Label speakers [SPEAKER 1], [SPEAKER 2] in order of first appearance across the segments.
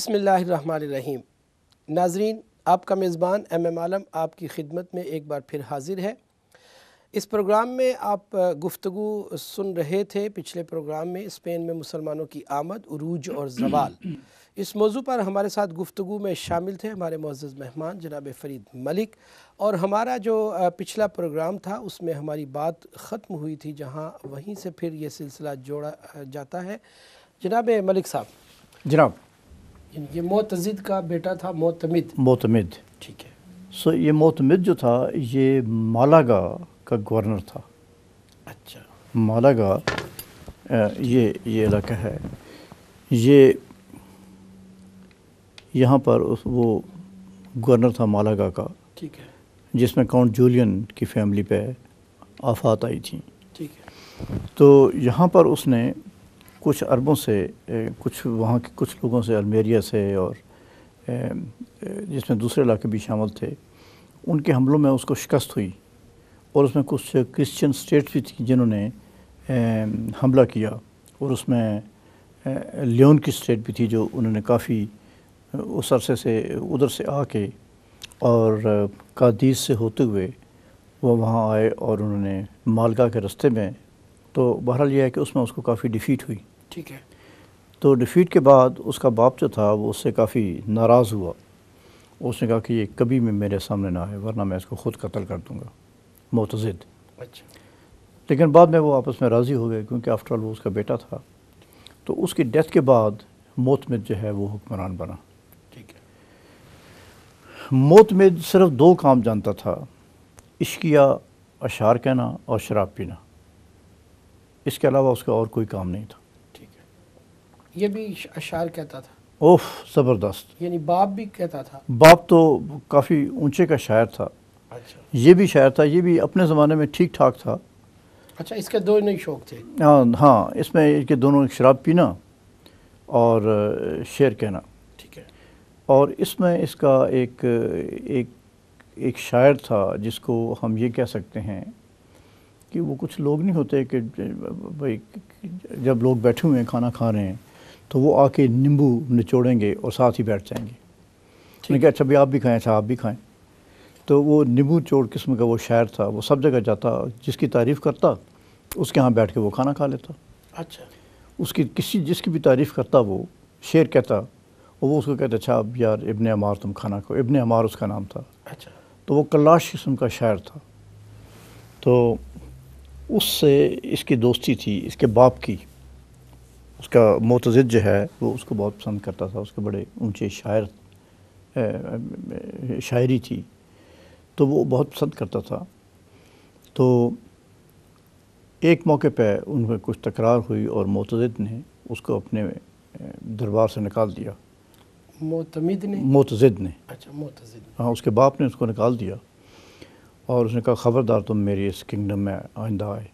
[SPEAKER 1] بسم اللہ الرحمن الرحیم۔ ناظرین، آپ کا میزبان ایم عالم آپ کی خدمت میں ایک بار پھر حاضر ہے۔ اس پروگرام میں آپ گفتگو سن رہے تھے پچھلے پروگرام میں اسپین میں مسلمانوں کی آمد، عروج اور زوال۔ اس موضوع پر ہمارے ساتھ گفتگو میں شامل تھے ہمارے معزز مہمان جناب فرید ملک، اور ہمارا جو پچھلا پروگرام تھا اس میں ہماری بات ختم ہوئی تھی جہاں وہیں سے پھر یہ سلسلہ جوڑا جاتا ہے۔ جناب ملک صاحب،
[SPEAKER 2] جناب
[SPEAKER 1] یہ معتزد کا بیٹا تھا
[SPEAKER 2] معتمد،
[SPEAKER 1] ٹھیک ہے۔
[SPEAKER 2] یہ معتمد جو تھا یہ مالاگا کا گورنر تھا۔
[SPEAKER 1] اچھا،
[SPEAKER 2] مالاگا یہ علاقہ ہے، یہ یہاں پر وہ گورنر تھا مالاگا کا،
[SPEAKER 1] ٹھیک ہے،
[SPEAKER 2] جس میں کاؤنٹ جولین کی فیملی پہ آفات آئی تھیں۔
[SPEAKER 1] ٹھیک ہے۔
[SPEAKER 2] تو یہاں پر اس نے کچھ عربوں سے، کچھ وہاں کے کچھ لوگوں سے، المیریا سے، اور جس میں دوسرے علاقے بھی شامل تھے، ان کے حملوں میں اس کو شکست ہوئی، اور اس میں کچھ کرسچن سٹیٹس بھی تھیں جنہوں نے حملہ کیا، اور اس میں لیون کی سٹیٹ بھی تھی جو انہوں نے کافی اس عرصے سے ادھر سے آ کے اور قادیس سے ہوتے ہوئے وہ وہاں آئے، اور انہوں نے مالگا کے رستے میں، تو بہرحال یہ ہے کہ اس میں اس کو کافی ڈیفیٹ ہوئی۔
[SPEAKER 1] ٹھیک ہے۔
[SPEAKER 2] تو ڈیفیٹ کے بعد اس کا باپ جو تھا وہ اس سے کافی ناراض ہوا، اس نے کہا کہ یہ کبھی بھی میرے سامنے نہ آئے ورنہ میں اس کو خود قتل کر دوں گا، معتزد۔
[SPEAKER 1] اچھا،
[SPEAKER 2] لیکن بعد میں وہ آپس میں راضی ہو گئے، کیونکہ آفٹر آل وہ اس کا بیٹا تھا۔ تو اس کی ڈیتھ کے بعد معتمد جو ہے وہ حکمران بنا۔
[SPEAKER 1] ٹھیک ہے۔
[SPEAKER 2] معتمد صرف دو کام جانتا تھا، عشقیہ اشعار کہنا اور شراب پینا، اس کے علاوہ اس کا اور کوئی کام نہیں تھا۔
[SPEAKER 1] ٹھیک ہے۔ یہ بھی اشعار کہتا تھا؟
[SPEAKER 2] اوف، زبردست۔
[SPEAKER 1] یعنی باپ بھی کہتا تھا؟
[SPEAKER 2] باپ تو کافی اونچے کا شاعر تھا،
[SPEAKER 1] اچھا
[SPEAKER 2] یہ بھی شاعر تھا، یہ بھی اپنے زمانے میں ٹھیک ٹھاک تھا۔
[SPEAKER 1] اچھا، اس کے دو نئی شوق تھے؟
[SPEAKER 2] ہاں، اس میں کہ دونوں شراب پینا اور شعر کہنا۔
[SPEAKER 1] ٹھیک ہے۔ اور
[SPEAKER 2] اس میں اس کا ایک شاعر تھا جس کو ہم یہ کہہ سکتے ہیں کہ وہ کچھ لوگ نہیں ہوتے کہ بھائی جب لوگ بیٹھے ہوئے ہیں کھانا کھا رہے ہیں تو وہ آ کے نیمبو نچوڑیں گے اور ساتھ ہی بیٹھ جائیں گے۔ میں نے کہا اچھا بھی آپ بھی کھائیں، اچھا آپ بھی کھائیں۔ تو وہ نیمبو چوڑ قسم کا وہ شاعر تھا، وہ سب جگہ جاتا، جس کی تعریف کرتا اس کے ہاں بیٹھ کے وہ کھانا کھا لیتا۔
[SPEAKER 1] اچھا،
[SPEAKER 2] اس کی جس کی بھی تعریف کرتا وہ شعر کہتا، اور وہ اس کو کہتا اچھا اب یار ابن عمار تم کھانا کھاؤ، ابن عمار اس کا نام تھا۔
[SPEAKER 1] اچھا،
[SPEAKER 2] تو وہ کلاش قسم کا شاعر تھا۔ تو اس سے اس کی دوستی تھی، اس کے باپ کی۔ اس کا معتزد جو ہے وہ اس کو بہت پسند کرتا تھا، اس کے بڑے اونچے شاعری تھی تو وہ بہت پسند کرتا تھا۔ تو ایک موقع پہ ان میں کچھ تکرار ہوئی اور معتزد نے اس کو اپنے دربار سے نکال دیا۔
[SPEAKER 1] معتمد نے؟
[SPEAKER 2] معتزد نے،
[SPEAKER 1] اچھا، معتزد۔
[SPEAKER 2] ہاں، اس کے باپ نے اس کو نکال دیا، اور اس نے کہا خبردار تم میری اس کنگڈم میں آئندہ آئے۔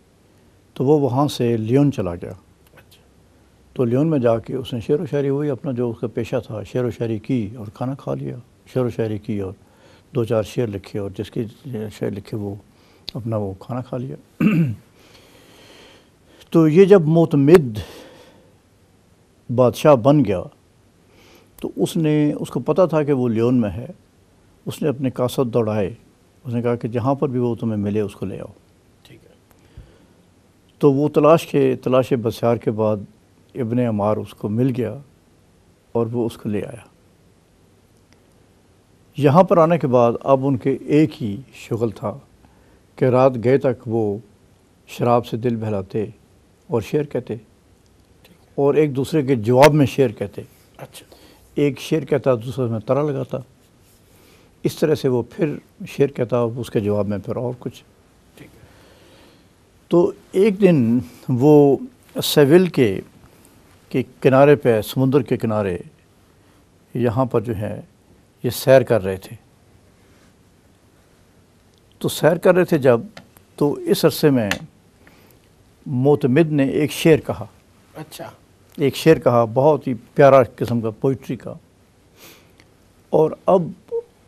[SPEAKER 2] تو وہ وہاں سے لیون چلا گیا۔
[SPEAKER 1] اچھا،
[SPEAKER 2] تو لیون میں جا کے اس نے شعر و شاعری ہوئی، اپنا جو اس کا پیشہ تھا شعر و شاعری کی اور کھانا کھا لیا، شعر و شاعری کی اور دو چار شعر لکھے، اور جس کے شعر لکھے وہ اپنا وہ کھانا کھا لیا۔ تو یہ جب معتمد بادشاہ بن گیا تو اس کو پتہ تھا کہ وہ لیون میں ہے، اس نے اپنے قاصد دوڑائے، اس نے کہا کہ جہاں پر بھی وہ تمہیں ملے اس کو لے آؤ۔
[SPEAKER 1] ٹھیک ہے۔
[SPEAKER 2] تو وہ تلاش بسیار کے بعد ابن عمار اس کو مل گیا اور وہ اس کو لے آیا۔ یہاں پر آنے کے بعد اب ان کے ایک ہی شغل تھا کہ رات گئے تک وہ شراب سے دل بہلاتے اور شعر کہتے، اور ایک دوسرے کے جواب میں شعر کہتے۔
[SPEAKER 1] اچھا،
[SPEAKER 2] ایک شعر کہتا دوسرے میں طرح لگاتا، اس طرح سے وہ پھر شعر کہتا، اس کے جواب میں پھر اور کچھ۔
[SPEAKER 1] ٹھیک ہے۔
[SPEAKER 2] تو ایک دن وہ سیول کے کنارے پہ، سمندر کے کنارے یہاں پر جو ہے یہ سیر کر رہے تھے۔ تو سیر کر رہے تھے جب، تو اس عرصے میں معتمد نے ایک شعر کہا۔
[SPEAKER 1] اچھا،
[SPEAKER 2] ایک شعر کہا بہت ہی پیارا قسم کا پوئٹری کا، اور اب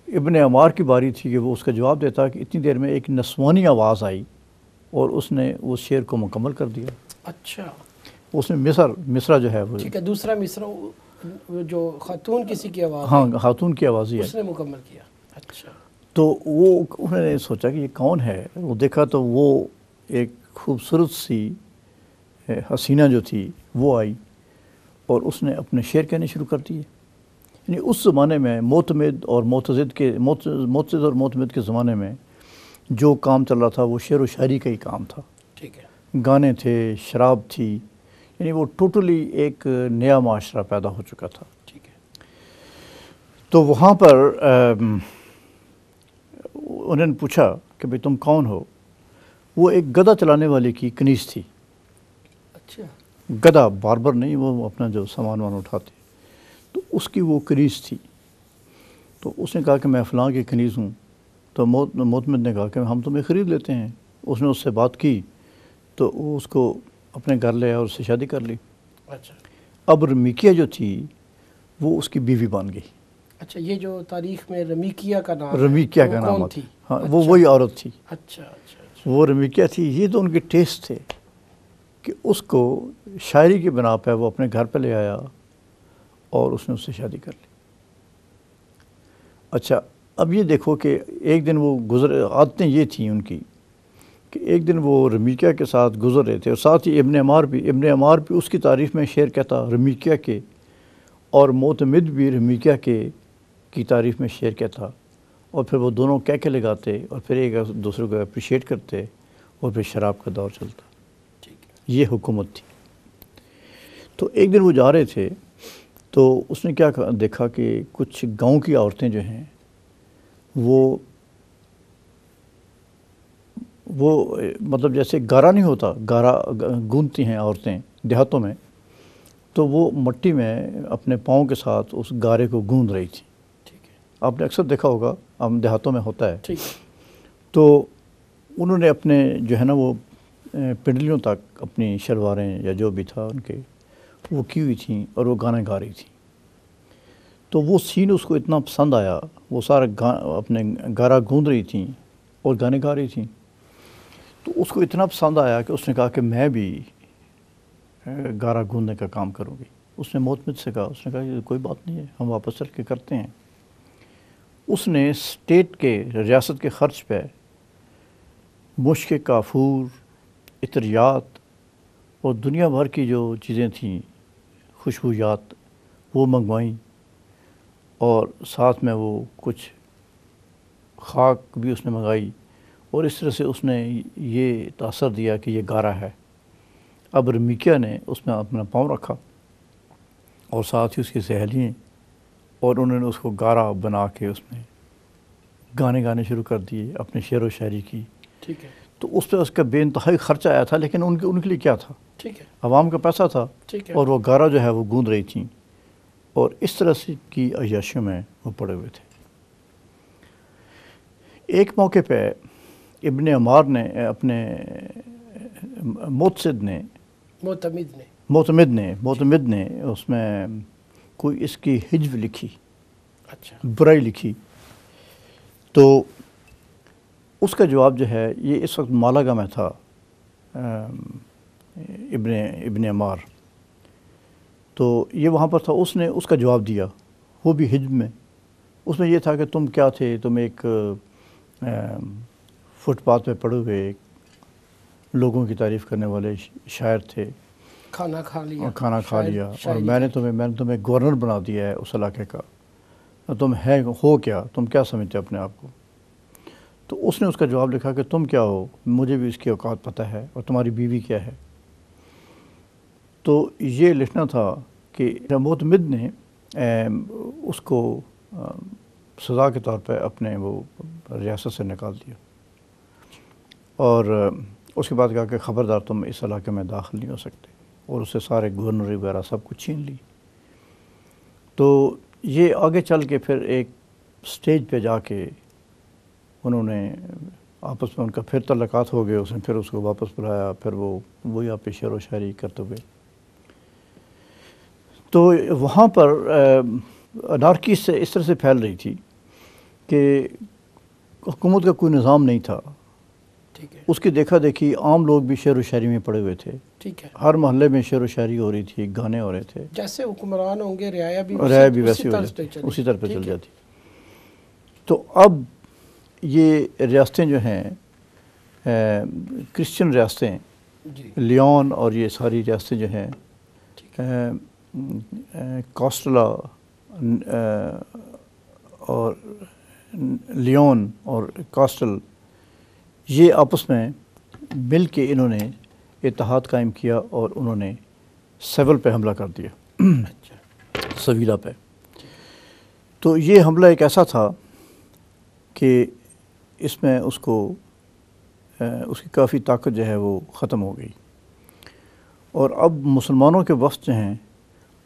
[SPEAKER 2] ابن عمار کی باری تھی کہ وہ اس کا جواب دیتا کہ اتنی دیر میں ایک نسوانی آواز آئی اور اس نے اس شعر کو مکمل کر دیا۔
[SPEAKER 1] اچھا،
[SPEAKER 2] اس نے مصرع جو ہے وہ،
[SPEAKER 1] ٹھیک ہے، دوسرا مصرع جو خاتون کسی کی آواز
[SPEAKER 2] ہاں خاتون کی آواز ہی
[SPEAKER 1] اس
[SPEAKER 2] ہے.
[SPEAKER 1] نے مکمل کیا. اچھا.
[SPEAKER 2] تو وہ انہوں نے سوچا کہ یہ کون ہے. وہ دیکھا تو وہ ایک خوبصورت سی حسینہ جو تھی وہ آئی اور اس نے اپنے شعر کہنے شروع کر دیے. یعنی اس زمانے میں معتمد اور معتمد کے زمانے میں جو کام چل رہا تھا وہ شعر و شاعری کا ہی کام تھا.
[SPEAKER 1] ٹھیک ہے.
[SPEAKER 2] گانے تھے، شراب تھی، یعنی وہ ٹوٹلی ایک نیا معاشرہ پیدا ہو چکا تھا.
[SPEAKER 1] ٹھیک ہے.
[SPEAKER 2] تو وہاں پر انہوں نے پوچھا کہ بھئی تم کون ہو. وہ ایک گدھا چلانے والے کی کنیز تھی.
[SPEAKER 1] اچھا.
[SPEAKER 2] گدھا، باربر نہیں، وہ اپنا جو سامان اٹھاتے، تو اس کی وہ کنیز تھی. تو اس نے کہا کہ میں فلاں کی کنیز ہوں. تو معتمد نے کہا کہ ہم تمہیں خرید لیتے ہیں. اس نے اس سے بات کی تو وہ اس کو اپنے گھر لے آیا اور اس سے شادی کر لی.
[SPEAKER 1] اچھا.
[SPEAKER 2] اب رمیکیا جو تھی وہ اس کی بیوی بن گئی.
[SPEAKER 1] اچھا، یہ جو تاریخ میں رمیکیا کا نام
[SPEAKER 2] رمیکیا
[SPEAKER 1] ہے،
[SPEAKER 2] کا
[SPEAKER 1] وہ
[SPEAKER 2] نام
[SPEAKER 1] کون تھی؟
[SPEAKER 2] ہاں وہ وہی عورت تھی.
[SPEAKER 1] اچھا اچھا اچھا.
[SPEAKER 2] وہ رمیکیا تھی. یہ تو ان کے ٹیسٹ تھے کہ اس کو شاعری کی بنا پہ وہ اپنے گھر پہ لے آیا اور اس نے اس سے شادی کر لی. اچھا، اب یہ دیکھو کہ ایک دن وہ عادتیں یہ تھیں ان کی کہ ایک دن وہ رمیکیا کے ساتھ گزر رہے تھے اور ساتھ ہی ابن عمار بھی اس کی تعریف میں شعر کہتا رمیکیا کے، اور معتمد بھی رمیکیا کی تعریف میں شعر کہتا. اور پھر وہ دونوں کہہ لگاتے اور پھر ایک دوسرے کو اپریشیٹ کرتے اور پھر شراب کا دور چلتا. یہ حکومت تھی. تو ایک دن وہ جا رہے تھے تو اس نے کیا دیکھا کہ کچھ گاؤں کی عورتیں جو ہیں وہ مطلب جیسے گارا نہیں ہوتا، گارا گوندتی ہیں عورتیں دیہاتوں میں، تو وہ مٹی میں اپنے پاؤں کے ساتھ اس گارے کو گوند رہی تھی. آپ نے اکثر دیکھا ہوگا، ہم دیہاتوں میں ہوتا ہے. تو انہوں نے اپنے جو ہے نا وہ پنڈلیوں تک اپنی شلواریں یا جو بھی تھا ان کے وہ کی ہوئی تھیں اور وہ گانے گا رہی تھیں. تو وہ سین اس کو اتنا پسند آیا، وہ سارا اپنے گارا گوند رہی تھیں اور گانے گا رہی تھیں. تو اس کو اتنا پسند آیا کہ اس نے کہا کہ میں بھی گارا گوندنے کا کام کروں گی. اس نے معتمد سے کہا، اس نے کہا یہ کوئی بات نہیں ہے، ہم واپس چل کے کرتے ہیں. اس نے اسٹیٹ کے، ریاست کے خرچ پہ مشک کافور، عطریات اور دنیا بھر کی جو چیزیں تھیں خوشبویات وہ منگوائیں، اور ساتھ میں وہ کچھ خاک بھی اس نے منگائی. اور اس طرح سے اس نے یہ تاثر دیا کہ یہ گارا ہے. اب رمیکیا نے اس میں اپنا پاؤں رکھا اور ساتھ ہی اس کی سہیلیاں، اور انہوں نے اس کو گارا بنا کے اس میں گانے گانے شروع کر دیے، اپنے شعر و شاعری کی.
[SPEAKER 1] ٹھیک ہے.
[SPEAKER 2] تو اس پہ اس کا بے انتہائی خرچہ آیا تھا، لیکن ان کے لیے کیا تھا؟
[SPEAKER 1] ٹھیک ہے.
[SPEAKER 2] عوام کا پیسہ تھا.
[SPEAKER 1] ٹھیک ہے.
[SPEAKER 2] اور وہ گارا جو ہے وہ گوند رہی تھیں اور اس طرح سے کی عیاشیوں میں وہ پڑے ہوئے تھے. ایک موقع پہ ابن عمار نے اپنے معتمد نے اس میں کوئی اس کی ہجو لکھی.
[SPEAKER 1] اچھا.
[SPEAKER 2] برائی لکھی. تو اس کا جواب جو ہے یہ اس وقت مالاگا میں تھا ابن عمار. تو یہ وہاں پر تھا. اس نے اس کا جواب دیا، وہ بھی ہجو میں. اس میں یہ تھا کہ تم کیا تھے؟ تم ایک فٹ پاتھ پہ پڑے ہوئے لوگوں کی تعریف کرنے والے شاعر تھے.
[SPEAKER 1] کھانا کھا لیا
[SPEAKER 2] اور میں نے تمہیں گورنر بنا دیا ہے اس علاقے کا. تم ہو کیا؟ تم کیا سمجھتے اپنے آپ کو؟ تو اس نے اس کا جواب لکھا کہ تم کیا ہو؟ مجھے بھی اس کی اوقات پتہ ہے، اور تمہاری بیوی کیا ہے. تو یہ لکھنا تھا کہ معتمد نے اس کو سزا کے طور پہ اپنے وہ ریاست سے نکال دیا، اور اس کے بعد کہا کہ خبردار تم اس علاقے میں داخل نہیں ہو سکتے، اور اس سے سارے گورنری وغیرہ سب کچھ چھین لی. تو یہ آگے چل کے پھر ایک سٹیج پہ جا کے انہوں نے آپس میں ان کا پھر تعلقات ہو گئے. اس نے پھر اس کو واپس بلایا، پھر وہی آپ شعر و شاعری کرتے ہوئے. تو وہاں پر انارکی سے اس طرح سے پھیل رہی تھی کہ حکومت کا کوئی نظام نہیں تھا.
[SPEAKER 1] ٹھیک ہے،
[SPEAKER 2] اس کی دیکھا دیکھی عام لوگ بھی شعر و شاعری میں پڑے ہوئے تھے،
[SPEAKER 1] ٹھیک ہے،
[SPEAKER 2] ہر محلے میں شعر و شاعری ہو رہی تھی، گانے ہو رہے تھے،
[SPEAKER 1] جیسے حکمران ہوں گے رعایا بھی
[SPEAKER 2] رائے بھی
[SPEAKER 1] اسی
[SPEAKER 2] ویسی ہو
[SPEAKER 1] طرز
[SPEAKER 2] جاتی،
[SPEAKER 1] پہ چلی،
[SPEAKER 2] اسی طرح پہ چل
[SPEAKER 1] ٹھیک ہے،
[SPEAKER 2] جاتی۔ تو اب یہ ریاستیں جو ہیں کرسچن ریاستیں،
[SPEAKER 1] جی،
[SPEAKER 2] لیون اور یہ ساری ریاستیں جو ہیں
[SPEAKER 1] ٹھیک ہے،
[SPEAKER 2] کاسٹلا اور لیون اور کاسٹل، یہ آپس میں مل کے انہوں نے اتحاد قائم کیا اور انہوں نے سیول پہ حملہ کر دیا،
[SPEAKER 1] اچھا،
[SPEAKER 2] سویلا پہ۔ تو یہ حملہ ایک ایسا تھا کہ اس میں اس کی کافی طاقت جو ہے وہ ختم ہو گئی، اور اب مسلمانوں کے وفد جو ہیں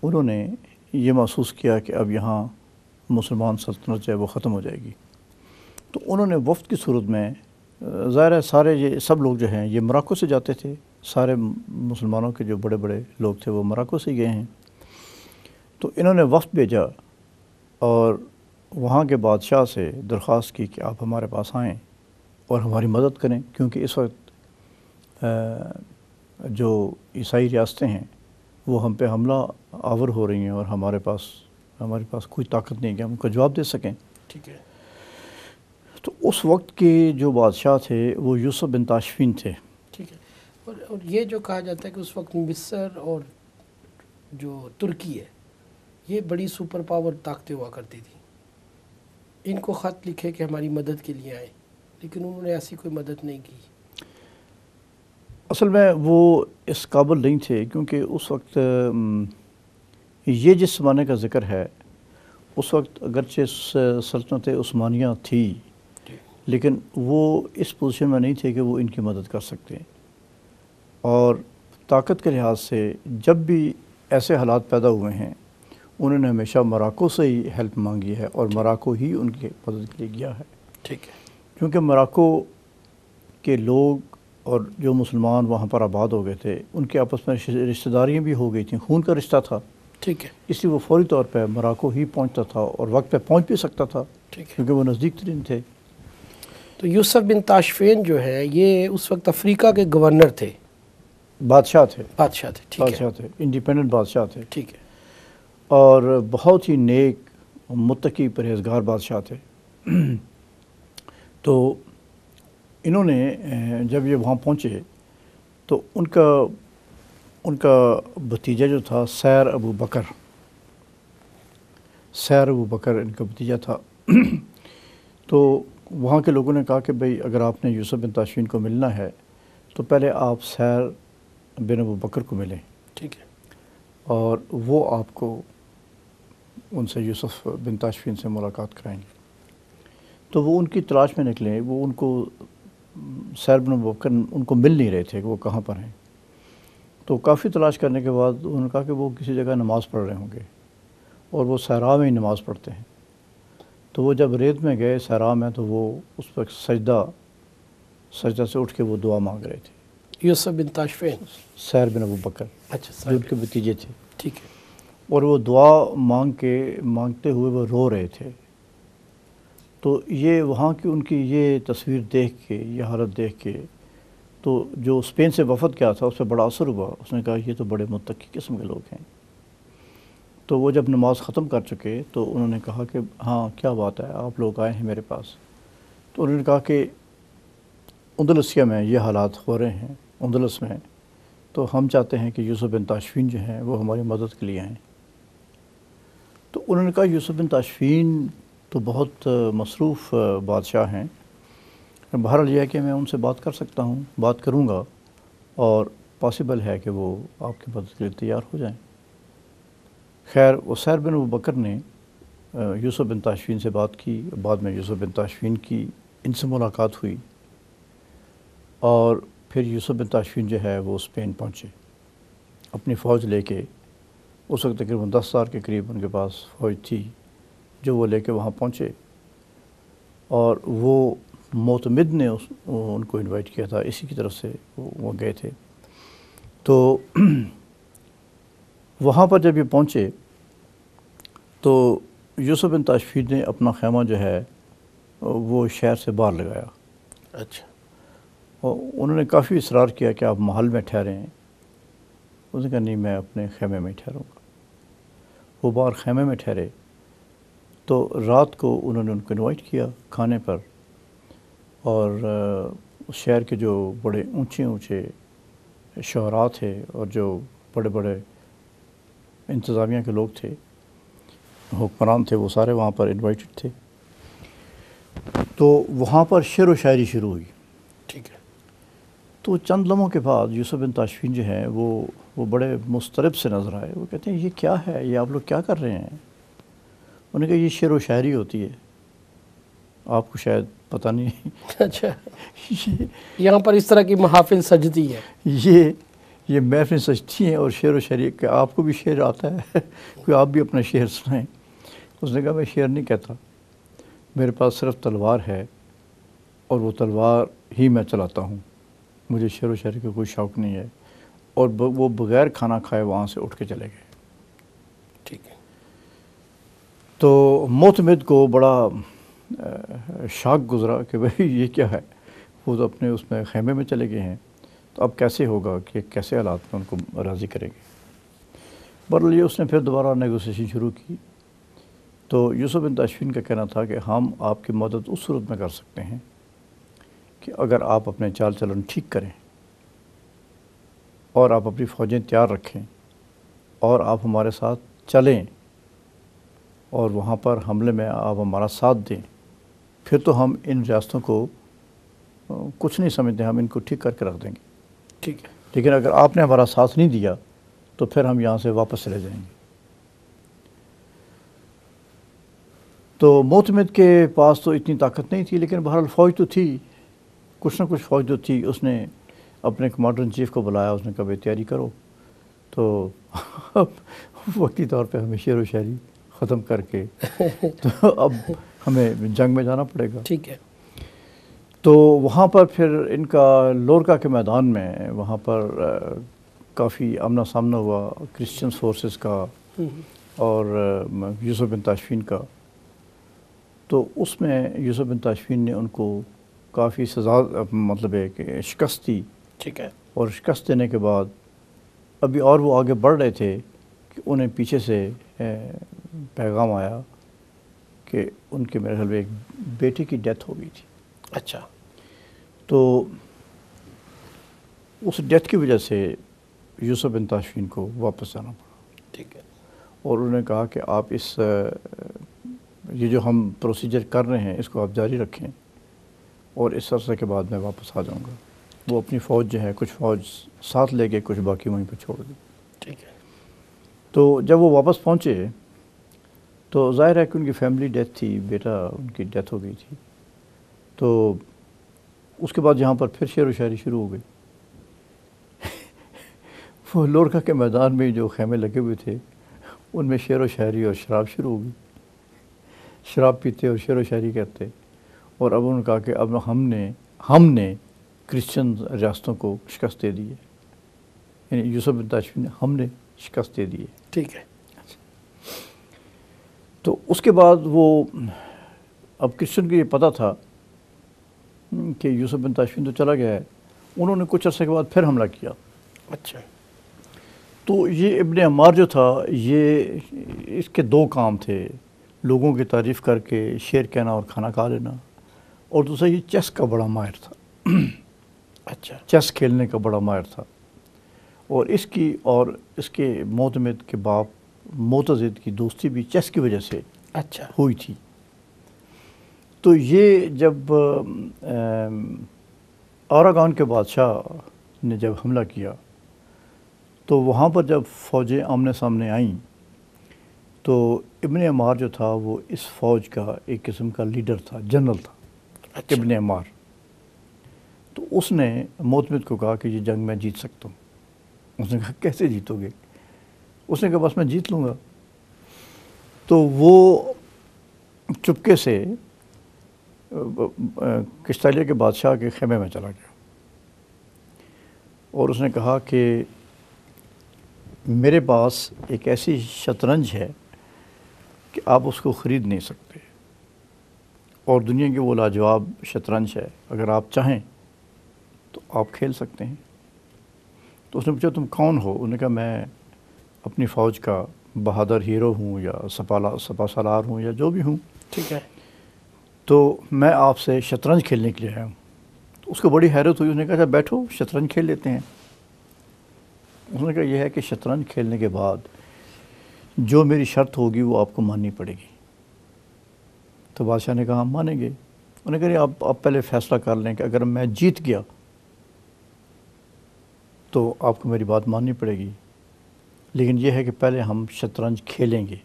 [SPEAKER 2] انہوں نے یہ محسوس کیا کہ اب یہاں مسلمان سلطنت جو ہے وہ ختم ہو جائے گی۔ تو انہوں نے وفد کی صورت میں ظاہر ہے سارے یہ سب لوگ جو ہیں یہ مراکو سے جاتے تھے، سارے مسلمانوں کے جو بڑے بڑے لوگ تھے وہ مراکو سے گئے ہیں، تو انہوں نے وفد بھیجا اور وہاں کے بادشاہ سے درخواست کی کہ آپ ہمارے پاس آئیں اور ہماری مدد کریں، کیونکہ اس وقت جو عیسائی ریاستیں ہیں وہ ہم پہ حملہ آور ہو رہی ہیں اور ہمارے پاس کوئی طاقت نہیں کہ ہم ان کو جواب دے سکیں۔
[SPEAKER 1] ٹھیک ہے،
[SPEAKER 2] تو اس وقت کے جو بادشاہ تھے وہ یوسف بن تاشفین تھے۔
[SPEAKER 1] ٹھیک ہے، اور یہ جو کہا جاتا ہے کہ اس وقت مصر اور جو ترکی ہے یہ بڑی سپر پاور طاقتیں ہوا کرتی تھی، ان کو خط لکھے کہ ہماری مدد کے لیے آئیں، لیکن انہوں نے ایسی کوئی مدد نہیں کی۔
[SPEAKER 2] اصل میں وہ اس قابل نہیں تھے، کیونکہ اس وقت یہ جس زمانے کا ذکر ہے اس وقت اگرچہ سلطنت عثمانیہ تھی لیکن وہ اس پوزیشن میں نہیں تھے کہ وہ ان کی مدد کر سکتے، اور طاقت کے لحاظ سے جب بھی ایسے حالات پیدا ہوئے ہیں انہوں نے ہمیشہ مراکو سے ہی ہیلپ مانگی ہے اور مراکو ہی ان کی مدد کے لیے گیا ہے۔
[SPEAKER 1] ٹھیک ہے،
[SPEAKER 2] کیونکہ مراکو کے لوگ اور جو مسلمان وہاں پر آباد ہو گئے تھے ان کے آپس میں رشتہ داریاں بھی ہو گئی تھیں، خون کا رشتہ تھا،
[SPEAKER 1] ٹھیک ہے،
[SPEAKER 2] اس لیے وہ فوری طور پہ مراکو ہی پہنچتا تھا اور وقت پہ پہنچ بھی سکتا تھا
[SPEAKER 1] ٹھیک ہے۔
[SPEAKER 2] کیونکہ وہ نزدیک ترین تھے۔
[SPEAKER 1] تو یوسف بن تاشفین جو ہے یہ اس وقت افریقہ کے گورنر تھے،
[SPEAKER 2] بادشاہ تھے،
[SPEAKER 1] بادشاہ تھے، ٹھیک ہے،
[SPEAKER 2] بادشاہ تھے، انڈیپینڈنٹ بادشاہ تھے،
[SPEAKER 1] ٹھیک ہے،
[SPEAKER 2] اور بہت ہی نیک متقی پرہیزگار بادشاہ تھے۔ تو انہوں نے جب یہ وہاں پہنچے تو ان کا بھتیجا جو تھا سیر ابو بکر ان کا بھتیجا تھا۔ تو وہاں کے لوگوں نے کہا کہ بھئی اگر آپ نے یوسف بن تاشفین کو ملنا ہے تو پہلے آپ سیر بن ابو بکر کو ملیں،
[SPEAKER 1] ٹھیک ہے،
[SPEAKER 2] اور وہ آپ کو ان سے یوسف بن تاشفین سے ملاقات کرائیں گے۔ تو وہ ان کی تلاش میں نکلے، وہ ان کو سیر بن ابو بکر ان کو مل نہیں رہے تھے کہ وہ کہاں پر ہیں۔ تو کافی تلاش کرنے کے بعد انہوں نے کہا کہ وہ کسی جگہ نماز پڑھ رہے ہوں گے، اور وہ صحرا میں ہی نماز پڑھتے ہیں۔ تو وہ جب ریت میں گئے صحرا میں تو وہ اس وقت سجدہ سے اٹھ کے وہ دعا مانگ رہے تھے،
[SPEAKER 1] یوسف بن تاشفین،
[SPEAKER 2] سیر بن ابو بکر
[SPEAKER 1] اچھا
[SPEAKER 2] جو ان کے بھتیجے تھے،
[SPEAKER 1] ٹھیک ہے،
[SPEAKER 2] اور وہ دعا مانگتے ہوئے وہ رو رہے تھے۔ تو یہ وہاں کی ان کی یہ تصویر دیکھ کے، یہ حالت دیکھ کے، تو جو اسپین سے وفد کیا تھا اس پہ بڑا اثر ہوا۔ اس نے کہا یہ تو بڑے متقی قسم کے لوگ ہیں۔ تو وہ جب نماز ختم کر چکے تو انہوں نے کہا کہ ہاں کیا بات ہے، آپ لوگ آئے ہیں میرے پاس۔ تو انہوں نے کہا کہ اندلسیہ میں یہ حالات ہو رہے ہیں، اندلس میں، تو ہم چاہتے ہیں کہ یوسف بن تاشفین جو ہیں وہ ہماری مدد کے لیے آئیں۔ تو انہوں نے کہا یوسف بن تاشفین تو بہت مصروف بادشاہ ہیں، بہرحال یہ ہے کہ میں ان سے بات کر سکتا ہوں، بات کروں گا، اور پاسبل ہے کہ وہ آپ کی مدد کے لیے تیار ہو جائیں۔ خیر وہ سیر بن ابو بکر نے یوسف بن تاشفین سے بات کی، بعد میں یوسف بن تاشفین کی ان سے ملاقات ہوئی، اور پھر یوسف بن تاشفین جو ہے وہ اسپین پہنچے اپنی فوج لے کے۔ اس وقت تقریباً 10,000 کے قریب ان کے پاس فوج تھی جو وہ لے کے وہاں پہنچے، اور وہ معتمد نے ان کو انوائٹ کیا تھا، اسی کی طرف سے وہ گئے تھے۔ تو وہاں پر جب یہ پہنچے تو یوسف بن تاشفین نے اپنا خیمہ جو ہے وہ شہر سے باہر لگایا،
[SPEAKER 1] اچھا،
[SPEAKER 2] اور انہوں نے کافی اصرار کیا کہ آپ محل میں ٹھہرے ہیں. اس نے کہا نہیں، میں اپنے خیمے میں ٹھہروں گا. وہ باہر خیمے میں ٹھہرے تو رات کو انہوں نے ان کو انوائٹ کیا کھانے پر. اور اس شہر کے جو بڑے اونچے اونچے شعراء تھے اور جو بڑے بڑے انتظامیہ کے لوگ تھے، حکمران تھے، وہ سارے وہاں پر انوائٹڈ تھے. تو وہاں پر شعر و شاعری شروع ہوئی.
[SPEAKER 1] ٹھیک ہے.
[SPEAKER 2] تو چند لمحوں کے بعد یوسف بن تاشفین جو ہیں وہ بڑے مضطرب سے نظر آئے. وہ کہتے ہیں یہ کیا ہے، یہ آپ لوگ کیا کر رہے ہیں؟ انہوں نے کہا یہ شعر و شاعری ہوتی ہے، آپ کو شاید پتہ نہیں.
[SPEAKER 1] اچھا، یہاں پر اس طرح کی محافل سجتی ہے.
[SPEAKER 2] یہ محفلیں سجتی ہیں اور شعر و شاعری. کہ آپ کو بھی شعر آتا ہے؟ کوئی آپ بھی اپنا شعر سنائیں. اس نے کہا میں شعر نہیں کہتا، میرے پاس صرف تلوار ہے اور وہ تلوار ہی میں چلاتا ہوں، مجھے شعر و شاعری کا کوئی شوق نہیں ہے. اور وہ بغیر کھانا کھائے وہاں سے اٹھ کے چلے گئے.
[SPEAKER 1] ٹھیک ہے.
[SPEAKER 2] تو معتمد کو بڑا شاک گزرا کہ بھئی یہ کیا ہے. وہ تو اپنے اس میں خیمے میں چلے گئے ہیں، تو اب کیسے ہوگا کہ کیسے حالات میں ان کو راضی کریں گے. بہرحال یہ اس نے پھر دوبارہ نیگوسیشن شروع کی. تو یوسف بن تاشفین کا کہنا تھا کہ ہم آپ کی مدد اس صورت میں کر سکتے ہیں کہ اگر آپ اپنے چال چلن ٹھیک کریں اور آپ اپنی فوجیں تیار رکھیں اور آپ ہمارے ساتھ چلیں اور وہاں پر حملے میں آپ ہمارا ساتھ دیں، پھر تو ہم ان ریاستوں کو کچھ نہیں سمجھتے، ہم ان کو ٹھیک کر کے رکھ دیں گے.
[SPEAKER 1] ٹھیک ہے.
[SPEAKER 2] لیکن اگر آپ نے ہمارا ساتھ نہیں دیا تو پھر ہم یہاں سے واپس چلے جائیں گے. تو معتمد کے پاس تو اتنی طاقت نہیں تھی، لیکن بہرحال فوج تو تھی، کچھ نہ کچھ فوج تو تھی. اس نے اپنے کمانڈر ان چیف کو بلایا. اس نے کہا بھائی تیاری کرو. تو وقتی طور پہ ہمیں شعر و شاعری ختم کر کے تو اب ہمیں جنگ میں جانا پڑے گا.
[SPEAKER 1] ٹھیک ہے.
[SPEAKER 2] تو وہاں پر پھر ان کا لورکا کے میدان میں وہاں پر کافی آمنا سامنا ہوا کرسچن فورسز کا اور یوسف بن تاشفین کا. تو اس میں یوسف بن تاشفین نے ان کو کافی سزا مطلب ہے کہ شکست دی.
[SPEAKER 1] ٹھیک ہے. اور
[SPEAKER 2] شکست دینے کے بعد ابھی اور وہ آگے بڑھ رہے تھے کہ انہیں پیچھے سے پیغام آیا کہ ان کے میرے خیال میں ایک بیٹے کی ڈیتھ ہو گئی تھی.
[SPEAKER 1] اچھا.
[SPEAKER 2] تو اس ڈیتھ کی وجہ سے یوسف بن تاشفین کو واپس جانا پڑا.
[SPEAKER 1] ٹھیک ہے. اور
[SPEAKER 2] انہوں نے کہا کہ آپ یہ جو ہم پروسیجر کر رہے ہیں اس کو آپ جاری رکھیں اور اس عرصے کے بعد میں واپس آ جاؤں گا. وہ اپنی فوج جو ہے کچھ فوج ساتھ لے گئے، کچھ باقی وہیں پہ چھوڑ دی.
[SPEAKER 1] ٹھیک ہے.
[SPEAKER 2] تو جب وہ واپس پہنچے تو ظاہر ہے کہ ان کی فیملی ڈیتھ تھی، بیٹا ان کی ڈیتھ ہو گئی تھی. تو اس کے بعد یہاں پر پھر شعر و شاعری شروع ہو گئی. وہ لورکا کے میدان میں جو خیمے لگے ہوئے تھے ان میں شعر و شاعری اور شراب شروع ہو گئی. شراب پیتے اور شعر و شاعری کرتے. اور اب انہوں نے کہا کہ اب ہم نے کرسچن ریاستوں کو شکست دے دی ہے. یعنی یوسف بن تاشفین نے ہم نے شکست دے دی ہے.
[SPEAKER 1] ٹھیک ہے.
[SPEAKER 2] تو اس کے بعد وہ اب کرسچن کو یہ پتہ تھا کہ یوسف بن تاشفین تو چلا گیا ہے. انہوں نے کچھ عرصے کے بعد پھر حملہ کیا.
[SPEAKER 1] اچھا.
[SPEAKER 2] تو یہ ابن عمار جو تھا یہ اس کے دو کام تھے، لوگوں کی تعریف کر کے شعر کہنا اور کھانا کھا لینا، اور دوسرا یہ چیس کا بڑا ماہر تھا.
[SPEAKER 1] اچھا.
[SPEAKER 2] چیس کھیلنے کا بڑا ماہر تھا. اور اس کے معتمد کے باپ معتضد کی دوستی بھی چیس کی وجہ سے
[SPEAKER 1] اچھا
[SPEAKER 2] ہوئی تھی. تو یہ جب آراگان کے بادشاہ نے جب حملہ کیا تو وہاں پر جب فوجیں آمنے سامنے آئیں تو ابن عمار جو تھا وہ اس فوج کا ایک قسم کا لیڈر تھا، جنرل تھا.
[SPEAKER 1] اچھا.
[SPEAKER 2] ابن عمار. تو اس نے معتمد کو کہا کہ یہ جنگ میں جیت سکتا ہوں. اس نے کہا کیسے جیتو گے؟ اس نے کہا بس میں جیت لوں گا. تو وہ چپکے سے کشتالیہ کے بادشاہ کے خیمے میں چلا گیا اور اس نے کہا کہ میرے پاس ایک ایسی شطرنج ہے کہ آپ اس کو خرید نہیں سکتے، اور دنیا کی وہ لاجواب شطرنج ہے، اگر آپ چاہیں تو آپ کھیل سکتے ہیں۔ تو اس نے پوچھا تم کون ہو؟ انہوں نے کہا میں اپنی فوج کا بہادر ہیرو ہوں یا سپا سالار ہوں یا جو بھی ہوں،
[SPEAKER 1] ٹھیک ہے،
[SPEAKER 2] تو میں آپ سے شطرنج کھیلنے کے لیے آیا ہوں۔ تو اس کو بڑی حیرت ہوئی، اس نے کہا اچھا بیٹھو شطرنج کھیل لیتے ہیں۔ اس نے کہا یہ ہے کہ شطرنج کھیلنے کے بعد جو میری شرط ہوگی وہ آپ کو ماننی پڑے گی۔ تو بادشاہ نے کہا ہم مانیں گے۔ انہوں نے کہا آپ پہلے فیصلہ کر لیں کہ اگر میں جیت گیا تو آپ کو میری بات ماننی پڑے گی، لیکن یہ ہے کہ پہلے ہم شطرنج کھیلیں گے۔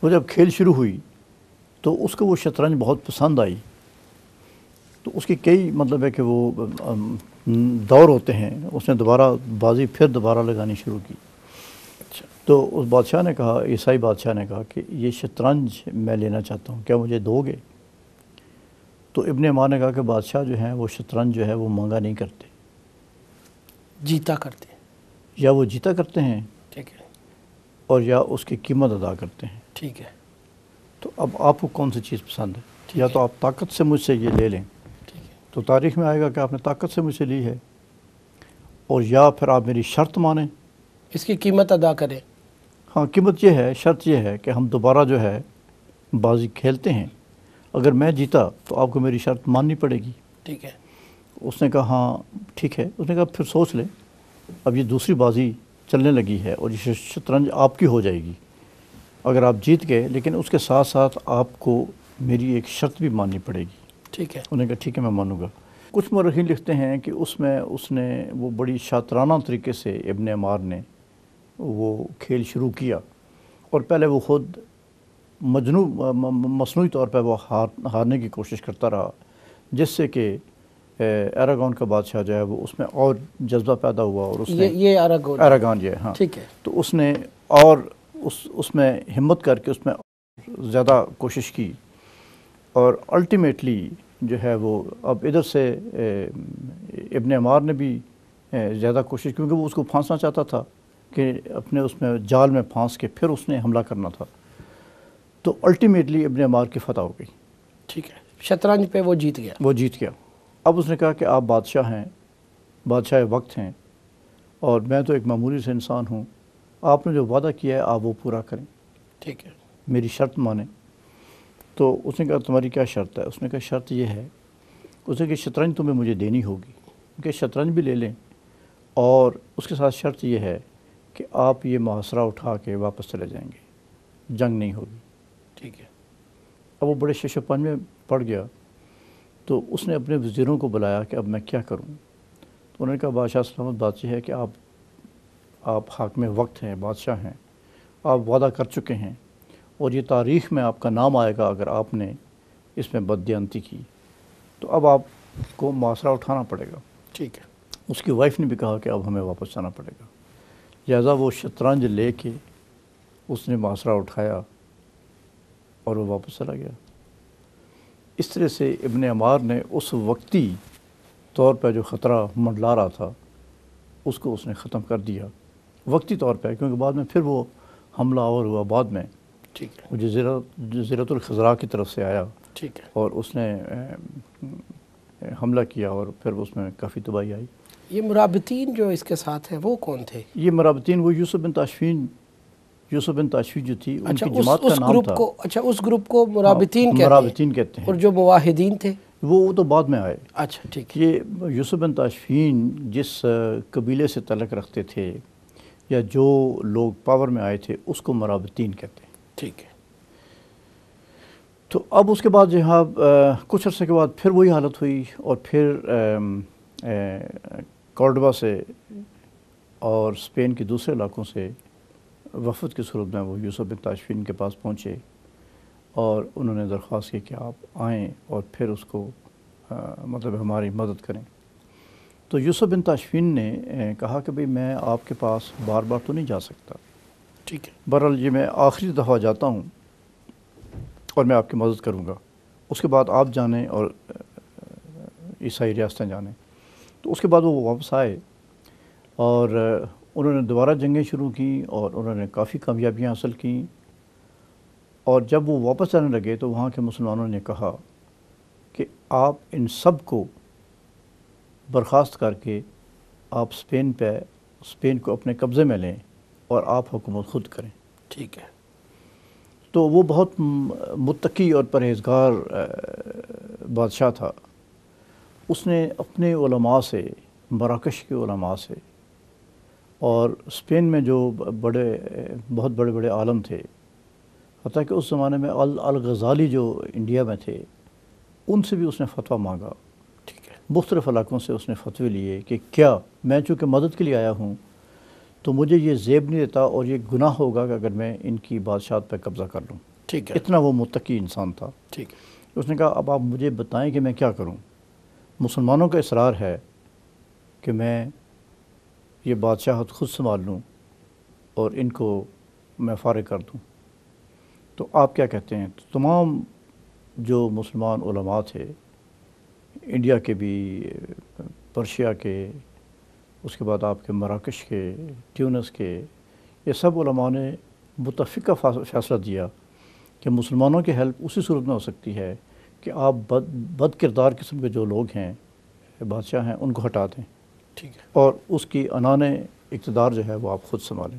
[SPEAKER 2] وہ جب کھیل شروع ہوئی تو اس کو وہ شطرنج بہت پسند آئی، تو اس کی کئی مطلب ہے کہ وہ دور ہوتے ہیں، اس نے دوبارہ بازی پھر دوبارہ لگانی شروع کی۔
[SPEAKER 1] اچھا،
[SPEAKER 2] تو اس بادشاہ نے کہا، عیسائی بادشاہ نے کہا کہ یہ شطرنج میں لینا چاہتا ہوں، کیا مجھے دو گے؟ تو ابن عمار نے کہا کہ بادشاہ جو ہیں وہ شطرنج جو ہے وہ مانگا نہیں کرتے،
[SPEAKER 1] جیتا کرتے ہیں،
[SPEAKER 2] یا وہ جیتا کرتے ہیں
[SPEAKER 1] ٹھیک ہے،
[SPEAKER 2] اور یا اس کی قیمت ادا کرتے ہیں۔
[SPEAKER 1] ٹھیک ہے،
[SPEAKER 2] تو اب آپ کو کون سی چیز پسند ہے؟
[SPEAKER 1] ٹھیک
[SPEAKER 2] یا
[SPEAKER 1] ہے،
[SPEAKER 2] تو آپ طاقت سے مجھ سے یہ لے لیں
[SPEAKER 1] ٹھیک ہے،
[SPEAKER 2] تو تاریخ میں آئے گا کہ آپ نے طاقت سے مجھ سے لی ہے، اور یا پھر آپ میری شرط مانیں۔
[SPEAKER 1] اس کی قیمت ادا کریں۔
[SPEAKER 2] ہاں، قیمت یہ ہے، شرط یہ ہے کہ ہم دوبارہ جو ہے بازی کھیلتے ہیں، اگر میں جیتا تو آپ کو میری شرط ماننی پڑے گی۔
[SPEAKER 1] ٹھیک ہے،
[SPEAKER 2] اس نے کہا ہاں ٹھیک ہے۔ اس نے کہا پھر سوچ لیں، اب یہ دوسری بازی چلنے لگی ہے اور یہ شطرنج آپ کی ہو جائے گی اگر آپ جیت گئے، لیکن اس کے ساتھ ساتھ آپ کو میری ایک شرط بھی ماننی پڑے گی۔
[SPEAKER 1] ٹھیک ہے،
[SPEAKER 2] انہوں نے کہا ٹھیک ہے میں مانوں گا۔ کچھ مورخین لکھتے ہیں کہ اس نے وہ بڑی شاطرانہ طریقے سے ابن عمار نے وہ کھیل شروع کیا، اور پہلے وہ خود مصنوعی طور پہ وہ ہارنے کی کوشش کرتا رہا، جس سے کہ ایراگون کا بادشاہ جو ہے وہ اس میں اور جذبہ پیدا ہوا، اور اس نے
[SPEAKER 1] یہ
[SPEAKER 2] ایراگون جو ہے، ہاں،
[SPEAKER 1] ٹھیک ہے،
[SPEAKER 2] تو اس نے اور اس میں ہمت کر کے اس میں زیادہ کوشش کی، اور الٹیمیٹلی جو ہے وہ اب ادھر سے ابن عمار نے بھی زیادہ کوشش، کیونکہ وہ اس کو پھانسنا چاہتا تھا کہ اپنے اس میں جال میں پھانس کے پھر اس نے حملہ کرنا تھا، تو الٹیمیٹلی ابن عمار کی فتح ہو گئی۔
[SPEAKER 1] ٹھیک ہے، شطرنج پہ وہ جیت گیا۔
[SPEAKER 2] وہ جیت گیا۔ اب اس نے کہا کہ آپ بادشاہ ہیں، بادشاہ وقت ہیں، اور میں تو ایک معمولی سے انسان ہوں، آپ نے جو وعدہ کیا ہے آپ وہ پورا کریں،
[SPEAKER 1] ٹھیک ہے،
[SPEAKER 2] میری شرط مانیں۔ تو اس نے کہا تمہاری کیا شرط ہے؟ اس نے کہا شرط یہ ہے، اس نے کہا شطرنج تمہیں مجھے دینی ہوگی، کہ شطرنج بھی لے لیں، اور اس کے ساتھ شرط یہ ہے کہ آپ یہ محاصرہ اٹھا کے واپس چلے جائیں گے، جنگ نہیں ہوگی۔
[SPEAKER 1] ٹھیک ہے،
[SPEAKER 2] اب وہ بڑے شش و پنج میں پڑ گیا، تو اس نے اپنے وزیروں کو بلایا کہ اب میں کیا کروں؟ تو انہوں نے کہا بادشاہ سلامت بات یہ ہے کہ آپ حاکم وقت ہیں، بادشاہ ہیں، آپ وعدہ کر چکے ہیں، اور یہ تاریخ میں آپ کا نام آئے گا اگر آپ نے اس میں بددیانتی کی، تو اب آپ کو محاصرہ اٹھانا پڑے گا۔
[SPEAKER 1] ٹھیک ہے،
[SPEAKER 2] اس کی وائف نے بھی کہا کہ اب ہمیں واپس جانا پڑے گا، لہٰذا وہ شطرنج لے کے اس نے محاصرہ اٹھایا اور وہ واپس چلا گیا۔ اس طرح سے ابن عمار نے اس وقتی طور پہ جو خطرہ منڈلا رہا تھا اس کو اس نے ختم کر دیا، وقتی طور پہ، کیونکہ بعد میں پھر وہ حملہ اور ہوا، بعد میں
[SPEAKER 1] ٹھیک ہے،
[SPEAKER 2] وہ جزیرۃ الخضراء کی طرف سے آیا
[SPEAKER 1] ٹھیک ہے۔
[SPEAKER 2] اور اس نے حملہ کیا، اور پھر اس میں کافی تباہی آئی۔
[SPEAKER 1] یہ مرابطین جو اس کے ساتھ ہیں وہ کون تھے؟
[SPEAKER 2] یہ مرابطین وہ یوسف بن تاشفین جو تھی، ان
[SPEAKER 1] اچھا،
[SPEAKER 2] کی جماعت کا نام تھا۔
[SPEAKER 1] اس گروپ کو مرابطین کہتے ہیں،
[SPEAKER 2] مرابطین کہتے ہیں،
[SPEAKER 1] اور جو مواحدین تھے
[SPEAKER 2] وہ تو بعد میں آئے۔
[SPEAKER 1] اچھا، ٹھیک ہے،
[SPEAKER 2] یہ یوسف بن تاشفین جس قبیلے سے تعلق رکھتے تھے یا جو لوگ پاور میں آئے تھے اس کو مرابطین کہتے ہیں۔
[SPEAKER 1] ٹھیک ہے،
[SPEAKER 2] تو اب اس کے بعد جہاں کچھ عرصے کے بعد پھر وہی حالت ہوئی، اور پھر کورڈوبا سے اور اسپین کے دوسرے علاقوں سے وفد کی صورت میں وہ یوسف بن تاشفین کے پاس پہنچے، اور انہوں نے درخواست کی کہ آپ آئیں اور پھر اس کو مطلب ہماری مدد کریں۔ تو یوسف بن تاشفین نے کہا کہ بھئی میں آپ کے پاس بار بار تو نہیں جا سکتا،
[SPEAKER 1] ٹھیک ہے،
[SPEAKER 2] بہرحال یہ میں آخری دفعہ جاتا ہوں اور میں آپ کی مدد کروں گا، اس کے بعد آپ جانیں اور عیسائی ریاستیں جانیں۔ تو اس کے بعد وہ واپس آئے، اور انہوں نے دوبارہ جنگیں شروع کیں، اور انہوں نے کافی کامیابیاں حاصل کیں، اور جب وہ واپس جانے لگے تو وہاں کے مسلمانوں نے کہا کہ آپ ان سب کو برخاست کر کے آپ اسپین کو اپنے قبضے میں لیں اور آپ حکومت خود کریں۔
[SPEAKER 1] ٹھیک ہے۔
[SPEAKER 2] تو وہ بہت متقی اور پرہیزگار بادشاہ تھا۔ اس نے اپنے علماء سے، مراکش کے علماء سے، اور اسپین میں جو بہت بڑے بڑے عالم تھے، حتیٰ کہ اس زمانے میں الغزالی جو انڈیا میں تھے، ان سے بھی اس نے فتویٰ مانگا۔
[SPEAKER 1] ٹھیک ہے۔
[SPEAKER 2] مختلف علاقوں سے اس نے فتوے لیے کہ کیا میں چونکہ مدد کے لیے آیا ہوں تو مجھے یہ زیب نہیں دیتا اور یہ گناہ ہوگا کہ اگر میں ان کی بادشاہت پہ قبضہ کر لوں۔
[SPEAKER 1] ٹھیک ہے۔
[SPEAKER 2] اتنا وہ متقی انسان تھا۔
[SPEAKER 1] ٹھیک ہے۔
[SPEAKER 2] اس نے کہا اب آپ مجھے بتائیں کہ میں کیا کروں۔ مسلمانوں کا اصرار ہے کہ میں یہ بادشاہت خود سنبھال لوں اور ان کو میں فارغ کر دوں، تو آپ کیا کہتے ہیں؟ تو تمام جو مسلمان علماء تھے، انڈیا کے بھی، پرشیا کے، اس کے بعد آپ کے مراکش کے، ٹیونس کے، یہ سب علماء نے متفقہ فیصلہ دیا کہ مسلمانوں کی ہیلپ اسی صورت میں ہو سکتی ہے کہ آپ بد کردار قسم کے جو لوگ ہیں، بادشاہ ہیں، ان کو ہٹا دیں،
[SPEAKER 1] ٹھیک ہے،
[SPEAKER 2] اور اس کی انان اقتدار جو ہے وہ آپ خود سنبھالیں۔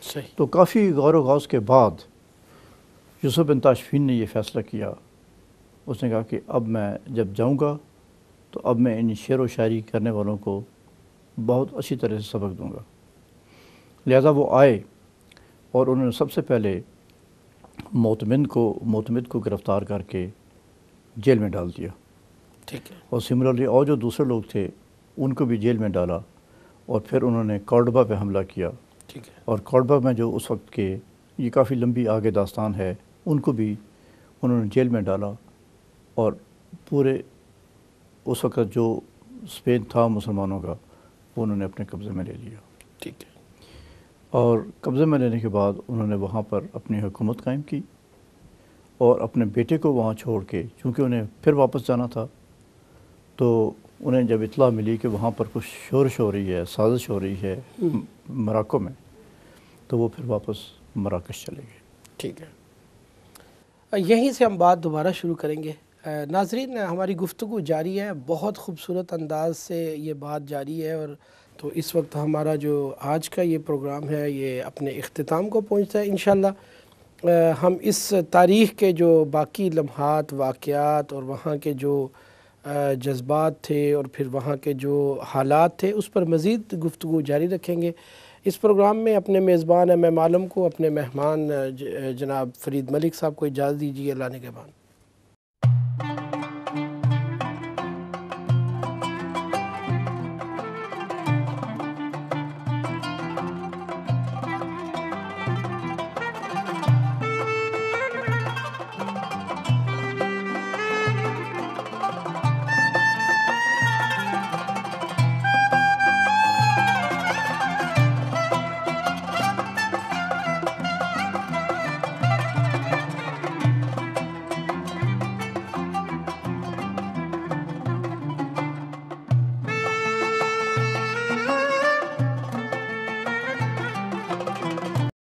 [SPEAKER 1] صحیح۔
[SPEAKER 2] تو کافی غور و غوض کے بعد یوسف بن تاشفین نے یہ فیصلہ کیا۔ اس نے کہا کہ اب میں جب جاؤں گا تو اب میں ان شعر و شاعری کرنے والوں کو بہت اچھی طرح سے سبق دوں گا۔ لہذا وہ آئے اور انہوں نے سب سے پہلے معتمد کو گرفتار کر کے جیل میں ڈال دیا،
[SPEAKER 1] ٹھیک ہے،
[SPEAKER 2] اور سملرلی اور جو دوسرے لوگ تھے ان کو بھی جیل میں ڈالا، اور پھر انہوں نے کورڈوبا پہ حملہ کیا،
[SPEAKER 1] ٹھیک ہے،
[SPEAKER 2] اور کورڈوبا میں جو اس وقت کے، یہ کافی لمبی آگے داستان ہے، ان کو بھی انہوں نے جیل میں ڈالا، اور پورے اس وقت جو اسپین تھا مسلمانوں کا وہ انہوں نے اپنے قبضے میں لے لیا۔
[SPEAKER 1] ٹھیک ہے،
[SPEAKER 2] اور قبضے میں لینے کے بعد انہوں نے وہاں پر اپنی حکومت قائم کی، اور اپنے بیٹے کو وہاں چھوڑ کے، چونکہ انہیں پھر واپس جانا تھا، تو انہیں جب اطلاع ملی کہ وہاں پر کچھ شورش ہو رہی ہے، سازش ہو رہی ہے مراکو میں، تو وہ پھر واپس مراکش چلے گئے۔
[SPEAKER 1] ٹھیک ہے، یہیں سے ہم بات دوبارہ شروع کریں گے۔ ناظرین، ہماری گفتگو جاری ہے، بہت خوبصورت انداز سے یہ بات جاری ہے، اور تو اس وقت ہمارا جو آج کا یہ پروگرام ہے یہ اپنے اختتام کو پہنچتا ہے۔ انشاءاللہ ہم اس تاریخ کے جو باقی لمحات، واقعات، اور وہاں کے جو جذبات تھے اور پھر وہاں کے جو حالات تھے اس پر مزید گفتگو جاری رکھیں گے۔ اس پروگرام میں اپنے میزبان ایم ایم عالم کو، اپنے مہمان جناب فرید ملک صاحب کو اجازت دیجیے۔ اللہ نگہبان۔